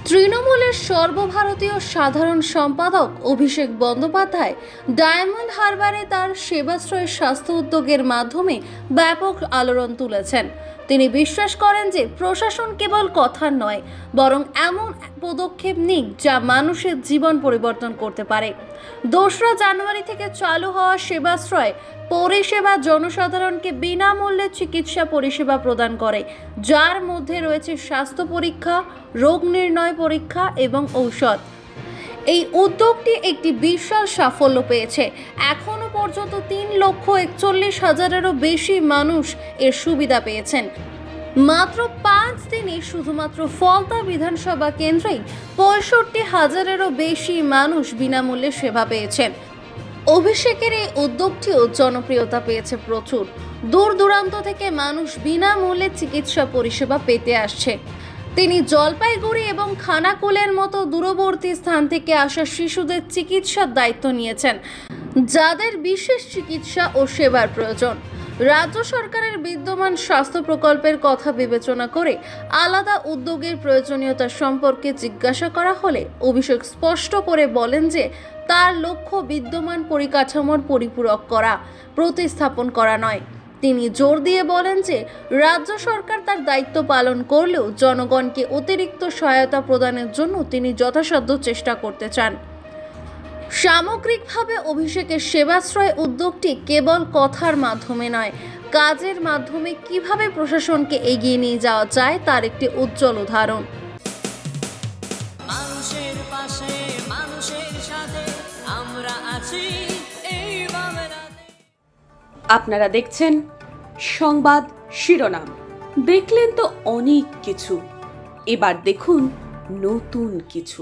তৃণমূলের সর্বভারতীয় সাধারণ সম্পাদক অভিষেক বন্দ্যোপাধ্যায় ডায়মন্ড হারবারে তার সেবাশ্রয় স্বাস্থ্য উদ্যোগের মাধ্যমে ব্যাপক আলোড়ন তুলেছেন। তিনি বিশ্বাস করেন যে প্রশাসন কেবল কথার নয়, বরং এমন পদক্ষেপ নিক যা মানুষের জীবন পরিবর্তন করতে পারে। 2রা জানুয়ারি থেকে চালু হওয়া সেবাশ্রয় পরিষেবা জনসাধারণকে বিনামূল্যে চিকিৎসা পরিষেবা প্রদান করে, যার মধ্যে রয়েছে স্বাস্থ্য পরীক্ষা, রোগ নির্ণয় পরীক্ষা এবং ঔষধ। এই উদ্যোগটি একটি বিশাল সাফল্য পেয়েছে। এখনো পর্যন্ত 3,41,000-এরও বেশি মানুষ এর সুবিধা পেয়েছেন। মাত্র 5 দিনে শুধুমাত্র ফলতা বিধানসভা কেন্দ্রেই 65,000-এরও বেশি মানুষ বিনামূল্যে সেবা পেয়েছেন। অভিষেকের এই উদ্যোগটিও জনপ্রিয়তা পেয়েছে প্রচুর। দূর দূরান্ত থেকে মানুষ বিনামূল্যে চিকিৎসা পরিষেবা পেতে আসছে। তিনি জলপাইগুড়ি এবং খানাকুলের মতো দূরবর্তী স্থান থেকে আসা শিশুদের চিকিৎসার দায়িত্ব নিয়েছেন, যাদের বিশেষ চিকিৎসা ও সেবার প্রয়োজন। রাজ্য সরকারের বিদ্যমান স্বাস্থ্য প্রকল্পের কথা বিবেচনা করে আলাদা উদ্যোগের প্রয়োজনীয়তা সম্পর্কে জিজ্ঞাসা করা হলে অভিষেক স্পষ্ট করে বলেন যে তার লক্ষ্য বিদ্যমান পরিকাঠামোর পরিপূরক করা, প্রতিস্থাপন করা নয়। তিনি জোর দিয়ে বলেন যে রাজ্য সরকার তার দায়িত্ব পালন করলেও জনগণকে অতিরিক্ত সহায়তা প্রদানের জন্য তিনি যথাসাধ্য চেষ্টা করতে চান। সামগ্রিকভাবে অভিষেকের সেবাশ্রয় উদ্যোগটি কেবল কথার মাধ্যমে নয়, কাজের মাধ্যমে কিভাবে প্রশাসনকে এগিয়ে নিয়ে যাওয়া যায় তার একটি উজ্জ্বল উদাহরণ। মানুষের পাশে, মানুষের সাথে আমরা আছি এই বাংলাতে। আপনারা দেখছেন সংবাদ শিরোনাম। দেখলেন তো অনেক কিছু, এবার দেখুন নতুন কিছু।